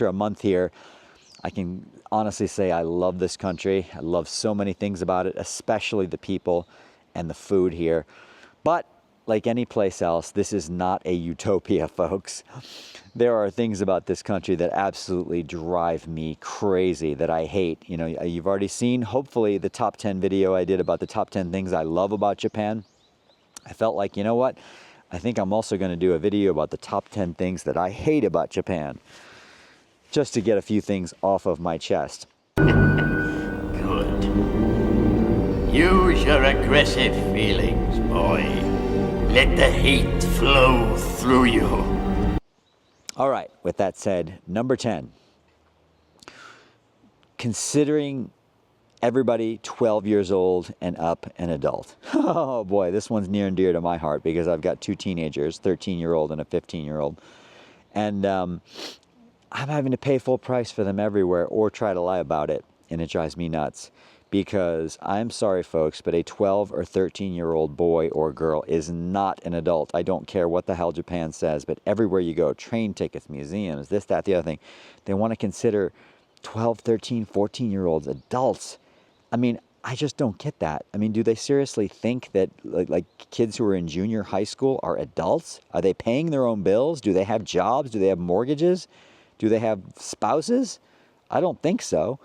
After a month here, I can honestly say I love this country. I love so many things about it, especially the people and the food here. But like any place else, this is not a utopia, folks. There are things about this country that absolutely drive me crazy, that I hate. You know, you've already seen, hopefully, the top 10 video I did about the top 10 things I love about Japan. I felt like, you know what? I think I'm also going to do a video about the top 10 things that I hate about Japan, just to get a few things off of my chest. Good. Use your aggressive feelings, boy. Let the hate flow through you. All right, with that said, number 10. Considering everybody 12 years old and up an adult. Oh boy, this one's near and dear to my heart because I've got two teenagers, 13-year-old and a 15-year-old. And I'm having to pay full price for them everywhere or try to lie about it. And it drives me nuts because I'm sorry, folks, but a 12 or 13-year-old boy or girl is not an adult. I don't care what the hell Japan says, but everywhere you go, train tickets, museums, this, that, the other thing, they want to consider 12, 13, 14-year-olds adults. I mean, I just don't get that. I mean, do they seriously think that like kids who are in junior high school are adults? Are they paying their own bills? Do they have jobs? Do they have mortgages? Do they have spouses? I don't think so.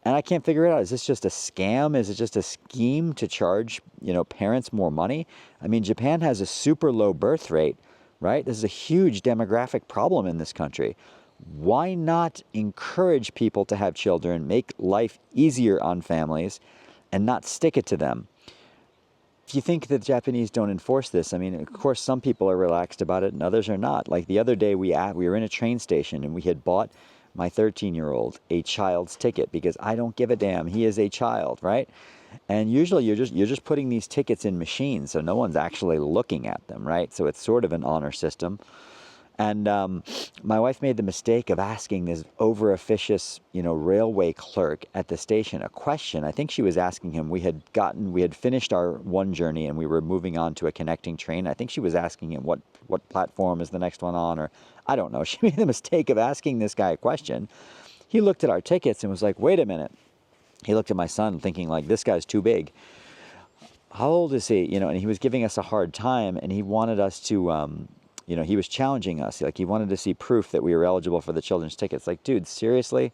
And I can't figure it out. Is this just a scam? Is it just a scheme to charge, parents more money? I mean, Japan has a super low birth rate, right? This is a huge demographic problem in this country. Why not encourage people to have children, make life easier on families, and not stick it to them? If you think that the Japanese don't enforce this, I mean, of course, some people are relaxed about it and others are not. Like the other day, we were in a train station and we had bought my 13-year-old a child's ticket because I don't give a damn. He is a child, right? And usually you're just putting these tickets in machines, so no one's actually looking at them, right? So it's sort of an honor system. And my wife made the mistake of asking this over-officious, railway clerk at the station a question. I think she was asking him, we had finished our one journey and we were moving on to a connecting train. I think she was asking him what platform is the next one on, or I don't know. She made the mistake of asking this guy a question. He looked at our tickets and was like, wait a minute. He looked at my son thinking like, this guy's too big. How old is he? And he was giving us a hard time and he wanted us to... he was challenging us. Like, he wanted to see proof that we were eligible for the children's tickets. Like, dude, seriously?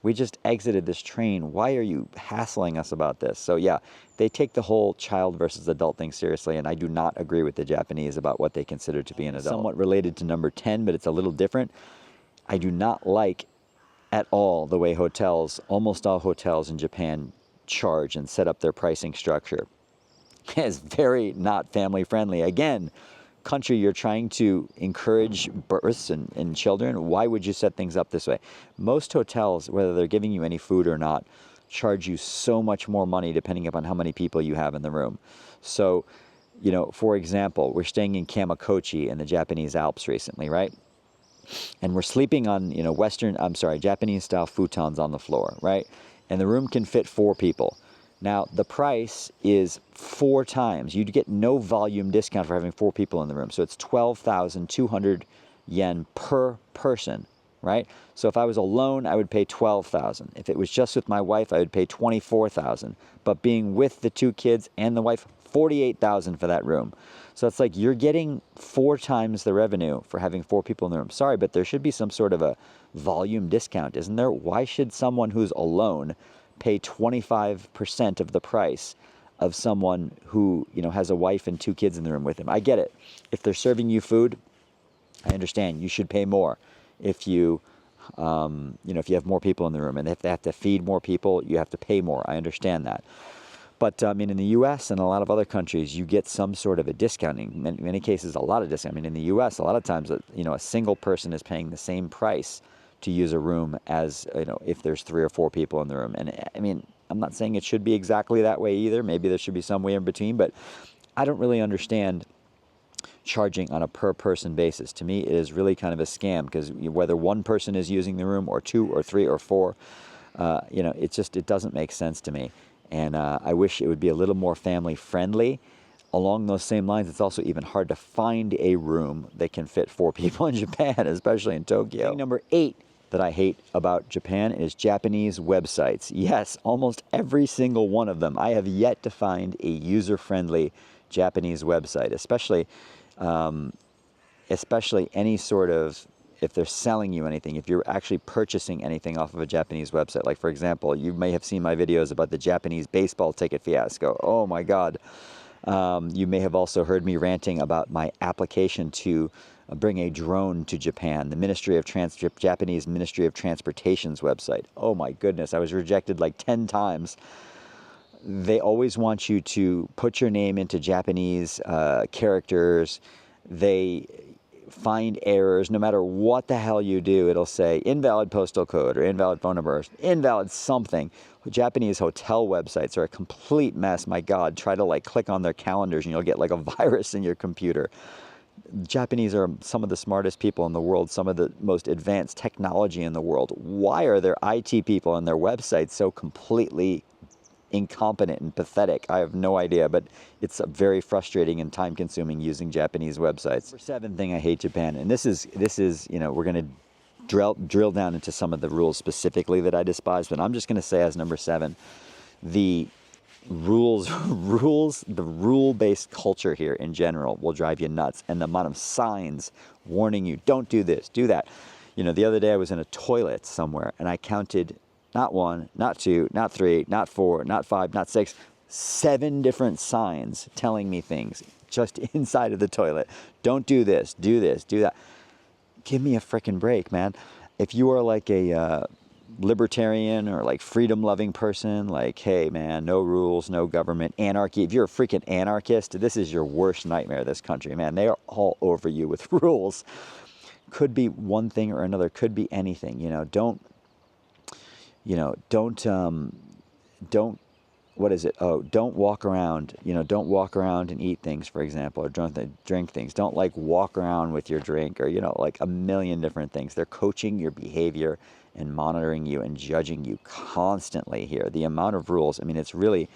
We just exited this train. Why are you hassling us about this? So, yeah, they take the whole child versus adult thing seriously, and I do not agree with the Japanese about what they consider to be an adult. Somewhat related to number 10, but it's a little different. I do not like at all the way almost all hotels in Japan charge and set up their pricing structure. It's very not family friendly. Again, country, you're trying to encourage births and children. Why would you set things up this way? Most hotels, whether they're giving you any food or not, charge you so much more money depending upon how many people you have in the room. So, for example, we're staying in Kamakochi in the Japanese Alps recently, right? And we're sleeping on, Japanese style futons on the floor, right? And the room can fit 4 people. Now, the price is 4 times. You'd get no volume discount for having 4 people in the room. So it's 12,200 yen per person, right? So if I was alone, I would pay 12,000. If it was just with my wife, I would pay 24,000. But being with the 2 kids and the wife, 48,000 for that room. So it's like you're getting 4 times the revenue for having 4 people in the room. Sorry, but there should be some sort of a volume discount, isn't there? Why should someone who's alone pay 25% of the price of someone who, has a wife and 2 kids in the room with him? I get it. If they're serving you food, I understand. You should pay more. If you, if you have more people in the room, and if they have to feed more people, you have to pay more. I understand that. But, in the U.S. and a lot of other countries, you get some sort of a discounting. In many cases, a lot of discount. In the U.S., a lot of times, a single person is paying the same price to use a room as, if there's 3 or 4 people in the room. And I'm not saying it should be exactly that way either. Maybe there should be some way in between, but I don't really understand charging on a per person basis. To me, it is really kind of a scam because whether one person is using the room or 2 or 3 or 4, it doesn't make sense to me. And I wish it would be a little more family friendly. Along those same lines, it's also even hard to find a room that can fit 4 people in Japan, especially in Tokyo. Number 8, that I hate about Japan is Japanese websites. Yes, almost every single one of them. I have yet to find a user-friendly Japanese website, especially any sort of, if they're selling you anything, if you're actually purchasing anything off of a Japanese website. Like, for example, you may have seen my videos about the Japanese baseball ticket fiasco. Oh my God. You may have also heard me ranting about my application to bring a drone to Japan, the Japanese Ministry of Transportation's website. Oh my goodness, I was rejected like 10 times. They always want you to put your name into Japanese characters. They find errors. No matter what the hell you do, it'll say invalid postal code or invalid phone number, or invalid something. Japanese hotel websites are a complete mess. My God, try to like click on their calendars and you'll get like a virus in your computer. Japanese are some of the smartest people in the world, some of the most advanced technology in the world. Why are their IT people and their websites so completely incompetent and pathetic? I have no idea, but it's very frustrating and time consuming using Japanese websites. Number 7 thing I hate Japan, and this is, you know, we're going to drill down into some of the rules specifically that I despise, but I'm just going to say as number 7, the the rule-based culture here in general will drive you nuts, and the amount of signs warning you, don't do this, do that. You know, the other day I was in a toilet somewhere and I counted not 1, not 2, not 3, not 4, not 5, not 6, 7 different signs telling me things just inside of the toilet. Don't do this, do that. Give me a frickin' break, man. If you are like a libertarian or like freedom-loving person, like, hey, man, no rules, no government, anarchy. If you're a freaking anarchist, this is your worst nightmare, this country, man. They are all over you with rules. Could be one thing or another, could be anything, you know. Don't what is it? Oh, don't walk around, you know, don't walk around and eat things, for example, or drink things. Don't like walk around with your drink, or, you know, like a million different things. They're coaching your behavior and monitoring you and judging you constantly here. The amount of rules, I mean, it's really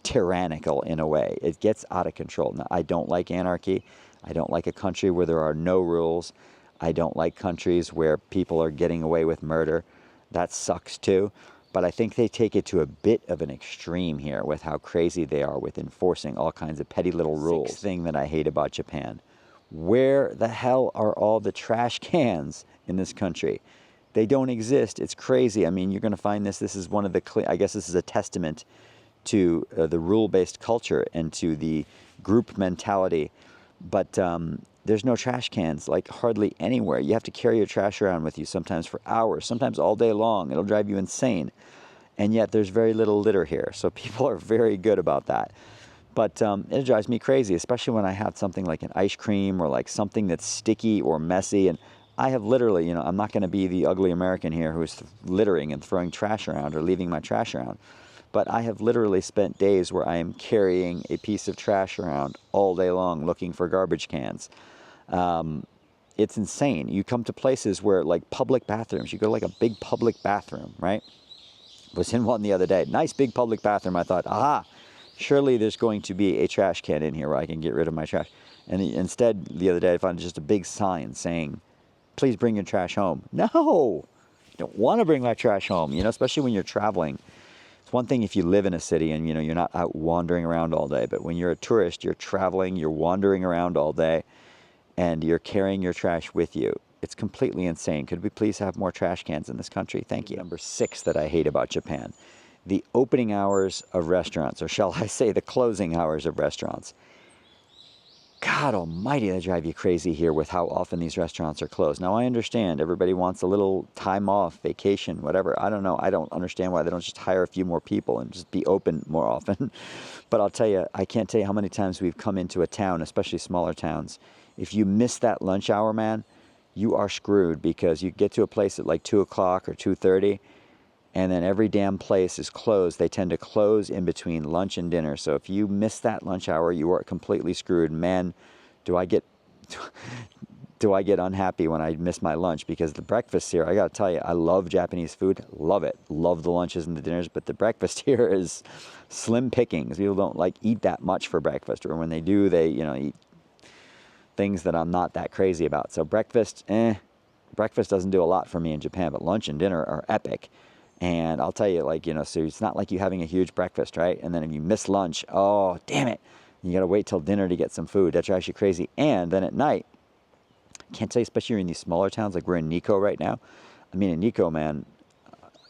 tyrannical in a way. It gets out of control. Now, I don't like anarchy. I don't like a country where there are no rules. I don't like countries where people are getting away with murder. That sucks too. But I think they take it to a bit of an extreme here with how crazy they are with enforcing all kinds of petty little rules. 6th thing that I hate about Japan. Where the hell are all the trash cans in this country? They don't exist. It's crazy. I mean, you're going to find this. This is one of the, I guess this is a testament to the rule-based culture and to the group mentality. But there's no trash cans, like hardly anywhere. You have to carry your trash around with you sometimes for hours, sometimes all day long. It'll drive you insane. And yet there's very little litter here. So people are very good about that. But it drives me crazy, especially when I have something like an ice cream or like something that's sticky or messy. And I have literally, you know, I'm not going to be the ugly American here who is littering and throwing trash around or leaving my trash around. But I have literally spent days where I am carrying a piece of trash around all day long looking for garbage cans. It's insane. You come to places where, like, public bathrooms, you go to like a big public bathroom, right? Was in one the other day. Nice big public bathroom. I thought, aha, surely there's going to be a trash can in here where I can get rid of my trash. And instead, the other day, I found just a big sign saying, please bring your trash home. No, you don't want to bring my trash home, you know, especially when you're traveling. It's one thing if you live in a city and, you know, you're not out wandering around all day. But when you're a tourist, you're traveling, you're wandering around all day, and you're carrying your trash with you. It's completely insane. Could we please have more trash cans in this country? Thank you. Number 6 that I hate about Japan. The opening hours of restaurants, or shall I say the closing hours of restaurants. God almighty, they drive you crazy here with how often these restaurants are closed. Now, I understand everybody wants a little time off, vacation, whatever. I don't know. I don't understand why they don't just hire a few more people and just be open more often. But I'll tell you, I can't tell you how many times we've come into a town, especially smaller towns. If you miss that lunch hour, man, you are screwed, because you get to a place at like 2 o'clock or 2:30, and then every damn place is closed. They tend to close in between lunch and dinner. So if you miss that lunch hour, you are completely screwed. Man, do I get unhappy when I miss my lunch, because the breakfast here, I got to tell you, I love Japanese food. Love it. Love the lunches and the dinners, but the breakfast here is slim pickings. People don't like eat that much for breakfast, or when they do, they, you know, eat things that I'm not that crazy about. So breakfast, breakfast doesn't do a lot for me in Japan, but lunch and dinner are epic. And I'll tell you, like, you know, so it's not like you having a huge breakfast, right? And then if you miss lunch, oh, damn it. You got to wait till dinner to get some food. That drives you crazy. And then at night, can't tell you, especially in these smaller towns, like we're in Nikko right now. I mean, in Nikko, man,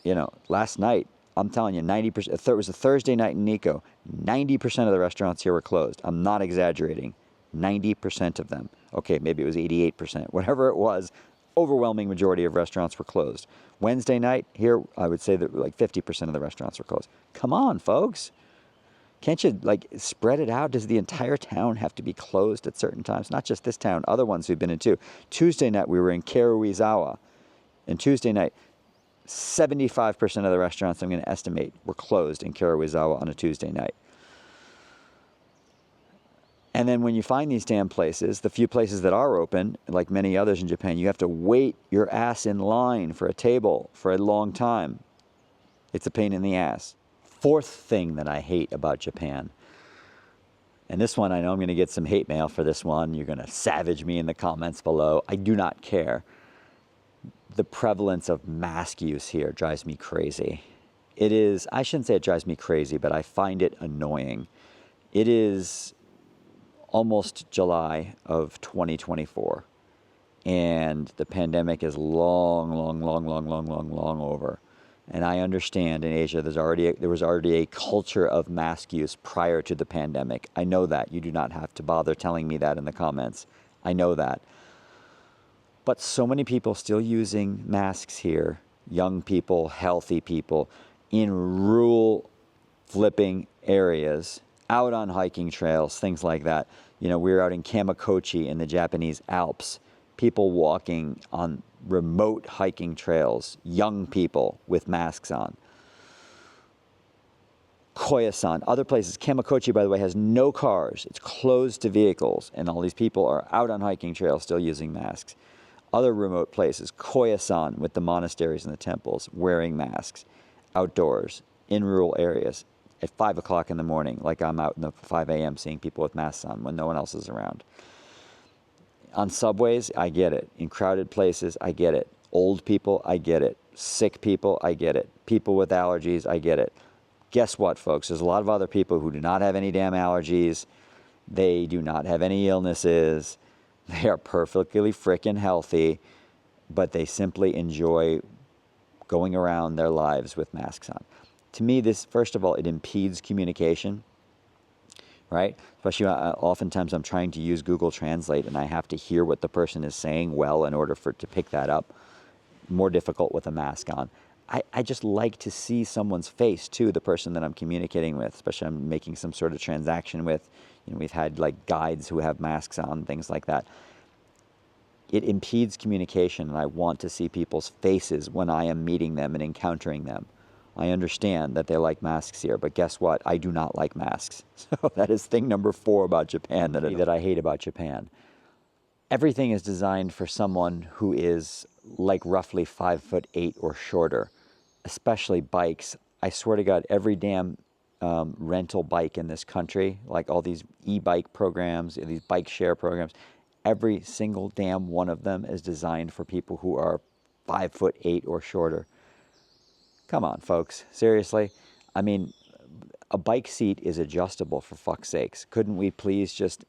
you know, last night, I'm telling you, 90%, it was a Thursday night in Nikko, 90% of the restaurants here were closed. I'm not exaggerating. 90% of them. Okay, maybe it was 88%. Whatever it was, overwhelming majority of restaurants were closed. Wednesday night, here, I would say that like 50% of the restaurants were closed. Come on, folks. Can't you, like, spread it out? Does the entire town have to be closed at certain times? Not just this town, other ones we've been in too. Tuesday night, we were in Karuizawa. And Tuesday night, 75% of the restaurants, I'm going to estimate, were closed in Karuizawa on a Tuesday night. And then when you find these damn places, the few places that are open, like many others in Japan, you have to wait your ass in line for a table for a long time. It's a pain in the ass. Fourth thing that I hate about Japan, and this one, I know I'm going to get some hate mail for this one. You're going to savage me in the comments below. I do not care. The prevalence of mask use here drives me crazy. It is, I shouldn't say it drives me crazy, but I find it annoying. It is almost July of 2024, and the pandemic is long over. And I understand in Asia there was already a culture of mask use prior to the pandemic. I know that. You do not have to bother telling me that in the comments. I know that. But so many people still using masks here, young people, healthy people, in rural flipping areas, out on hiking trails, things like that. You know, we were out in Kamakochi in the Japanese Alps, people walking on remote hiking trails, young people with masks on. Koyasan, other places. Kamakochi, by the way, has no cars. It's closed to vehicles, and all these people are out on hiking trails still using masks. Other remote places, Koyasan with the monasteries and the temples, wearing masks, outdoors, in rural areas, at 5 o'clock in the morning, like I'm out in the 5 a.m. seeing people with masks on when no one else is around. On subways, I get it. In crowded places, I get it. Old people, I get it. Sick people, I get it. People with allergies, I get it. Guess what, folks? There's a lot of other people who do not have any damn allergies. They do not have any illnesses. They are perfectly frickin' healthy, but they simply enjoy going around their lives with masks on. To me, this, first of all, it impedes communication, right? Especially oftentimes I'm trying to use Google Translate and I have to hear what the person is saying well in order for it to pick that up. More difficult with a mask on. I just like to see someone's face too, the person that I'm communicating with, especially I'm making some sort of transaction with. You know, we've had like guides who have masks on, things like that. It impedes communication, and I want to see people's faces when I am meeting them and encountering them. I understand that they like masks here, but guess what? I do not like masks. So that is thing number 4 about Japan that I hate about Japan. Everything is designed for someone who is like roughly 5'8" or shorter, especially bikes. I swear to God, every damn rental bike in this country, like all these e-bike programs, these bike share programs, every single damn one of them is designed for people who are 5'8" or shorter. Come on, folks. Seriously? I mean, a bike seat is adjustable, for fuck's sakes. Couldn't we please just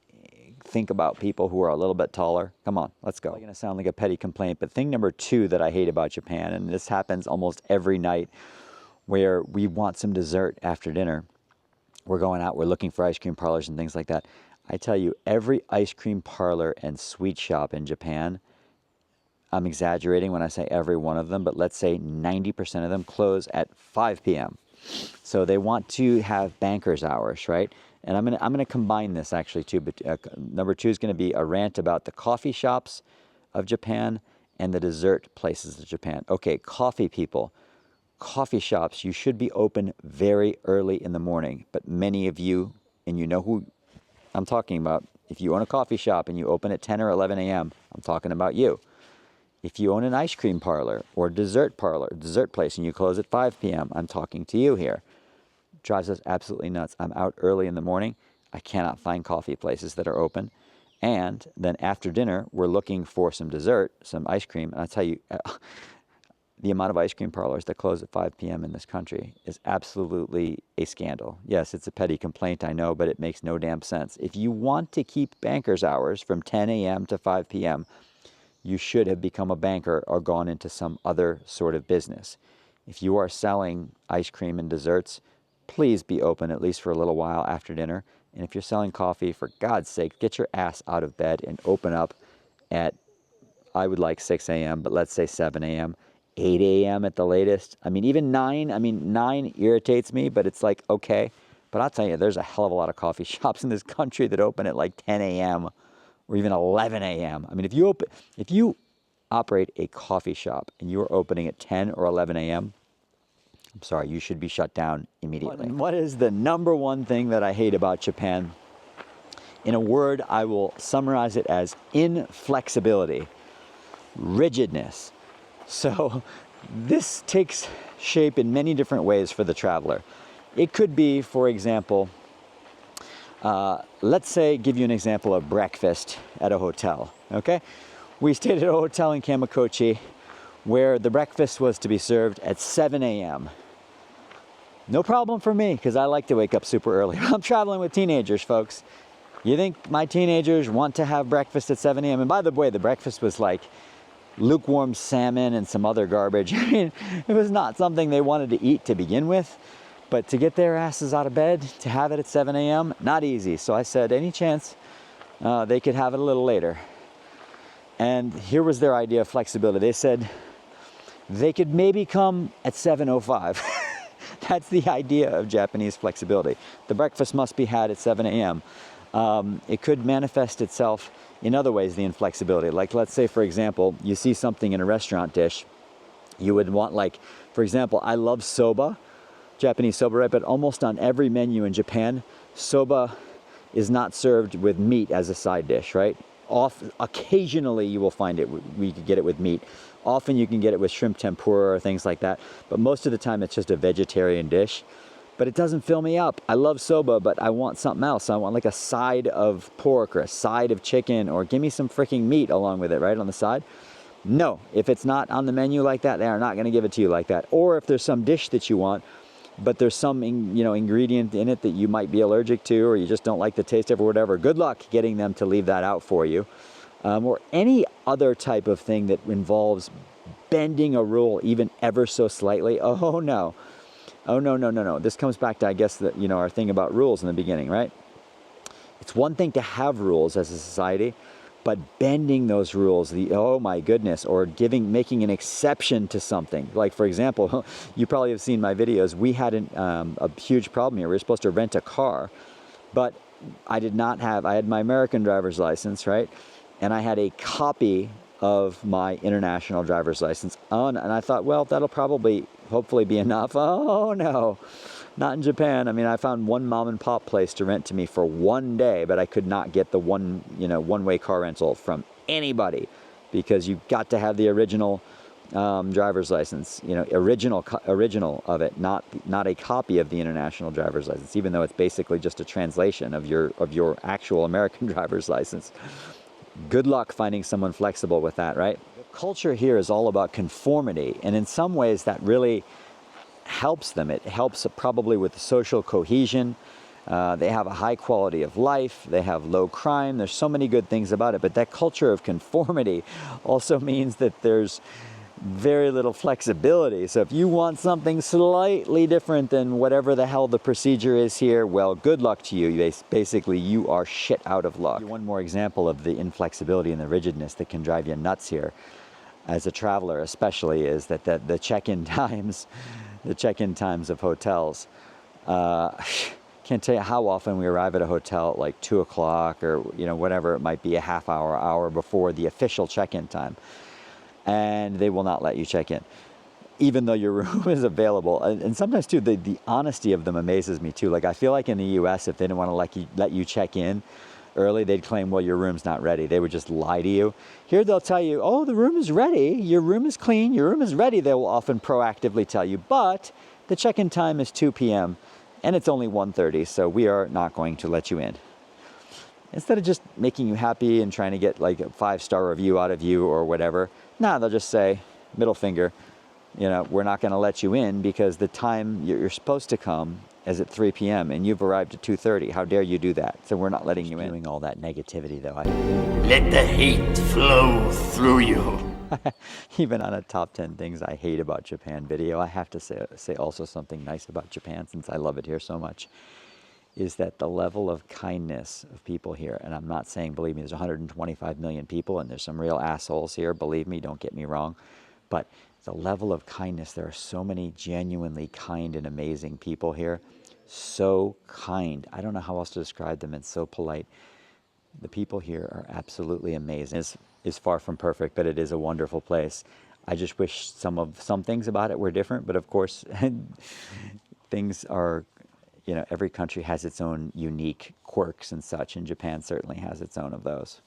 think about people who are a little bit taller? Come on, let's go. I'm going to sound like a petty complaint, but thing number 2 that I hate about Japan, and this happens almost every night, where we want some dessert after dinner. We're going out, we're looking for ice cream parlors and things like that. I tell you, every ice cream parlor and sweet shop in Japan, I'm exaggerating when I say every one of them, but let's say 90% of them close at 5 p.m. So they want to have bankers hours, right? And I'm gonna combine this actually too. But number 2 is going to be a rant about the coffee shops of Japan and the dessert places of Japan. Okay, coffee people, coffee shops, you should be open very early in the morning. But many of you, and you know who I'm talking about, if you own a coffee shop and you open at 10 or 11 a.m., I'm talking about you. If you own an ice cream parlor or dessert place, and you close at 5 p.m., I'm talking to you here. Drives us absolutely nuts. I'm out early in the morning. I cannot find coffee places that are open. And then after dinner, we're looking for some dessert, some ice cream. And I tell you, the amount of ice cream parlors that close at 5 p.m. in this country is absolutely a scandal. Yes, it's a petty complaint, I know, but it makes no damn sense. If you want to keep bankers' hours from 10 a.m. to 5 p.m., you should have become a banker or gone into some other sort of business. If you are selling ice cream and desserts, please be open at least for a little while after dinner. And if you're selling coffee, for God's sake, get your ass out of bed and open up at, I would like 6 a.m., but let's say 7 a.m., 8 a.m. at the latest. I mean, even 9, 9 irritates me, but it's like, okay. But I'll tell you, there's a hell of a lot of coffee shops in this country that open at like 10 a.m. or even 11 a.m. I mean, if you operate a coffee shop and you are opening at 10 or 11 a.m., I'm sorry, you should be shut down immediately. What is the number one thing that I hate about Japan? In a word, I will summarize it as inflexibility, rigidness. So this takes shape in many different ways for the traveler. It could be, for example, let's say, give you an example of breakfast at a hotel, okay? We stayed at a hotel in Kamakochi where the breakfast was to be served at 7 a.m. No problem for me, because I like to wake up super early. I'm traveling with teenagers, folks. You think my teenagers want to have breakfast at 7 a.m.? And by the way, the breakfast was like lukewarm salmon and some other garbage. I mean, it was not something they wanted to eat to begin with. But to get their asses out of bed, to have it at 7 a.m., not easy. So I said, any chance they could have it a little later. And here was their idea of flexibility. They said they could maybe come at 7:05. That's the idea of Japanese flexibility. The breakfast must be had at 7 a.m. It could manifest itself in other ways, the inflexibility. Like, let's say, for example, you see something in a restaurant dish. You would want, like, for example, I love soba, Japanese soba, right? But almost on every menu in Japan, soba is not served with meat as a side dish, right? Occasionally you will find it, we could get it with meat. Often you can get it with shrimp tempura or things like that. But most of the time it's just a vegetarian dish. But it doesn't fill me up. I love soba, but I want something else. I want like a side of pork or a side of chicken, or give me some freaking meat along with it, right, on the side. No, if it's not on the menu like that, they are not going to give it to you like that. Or if there's some dish that you want, but there's some ingredient in it that you might be allergic to, or you just don't like the taste of, or whatever, good luck getting them to leave that out for you. Or any other type of thing that involves bending a rule even ever so slightly. Oh no. Oh no. This comes back to, I guess, our thing about rules in the beginning, right? It's one thing to have rules as a society, but bending those rules, oh my goodness, or making an exception to something. Like, for example, you probably have seen my videos. We had a huge problem here. We were supposed to rent a car, but I had my American driver's license, right? And I had a copy of my international driver's license on, and I thought, well, that'll hopefully be enough. Oh no, not in Japan. I mean, I found one mom and pop place to rent to me for one day, but I could not get the one-way car rental from anybody, because you've got to have the original driver's license, original of it, not a copy of the international driver's license, even though it's basically just a translation of your actual American driver's license. Good luck finding someone flexible with that, right? The culture here is all about conformity, and in some ways that really helps them. It helps probably with social cohesion. They have a high quality of life. They have low crime. There's so many good things about it, but that culture of conformity also means that there's very little flexibility. So if you want something slightly different than whatever the hell the procedure is here, well, good luck to you. Basically, you are shit out of luck. One more example of the inflexibility and the rigidness that can drive you nuts here, as a traveler especially, is that the check-in times, of hotels. Can't tell you how often we arrive at a hotel at like 2 o'clock or whatever it might be, a half hour before the official check-in time. And they will not let you check in, even though your room is available. And sometimes too, the honesty of them amazes me too. Like, I feel like in the US, if they didn't want to let you check in early, they'd claim, well, your room's not ready. They would just lie to you. Here they'll tell you, oh, the room is ready, your room is clean, your room is ready. They will often proactively tell you, but the check-in time is 2 p.m. and it's only 1:30, so we are not going to let you in. instead of just making you happy and trying to get like a 5-star review out of you or whatever, nah, they'll just say, middle finger, you know, we're not going to let you in because the time you're supposed to come is at 3 p.m. and you've arrived at 2:30. How dare you do that? So we're not letting you in. Doing all that negativity though. Let the heat flow through you. Even on a top 10 things I hate about Japan video, I have to say also something nice about Japan, since I love it here so much, is that the level of kindness of people here, and I'm not saying, believe me, there's 125 million people and there's some real assholes here, believe me, don't get me wrong, but the level of kindness, there are so many genuinely kind and amazing people here. So kind. I don't know how else to describe them. It's so polite. The people here are absolutely amazing. It's far from perfect, but it is a wonderful place. I just wish some things about it were different, but of course, things are, you know, every country has its own unique quirks and such, and Japan certainly has its own of those.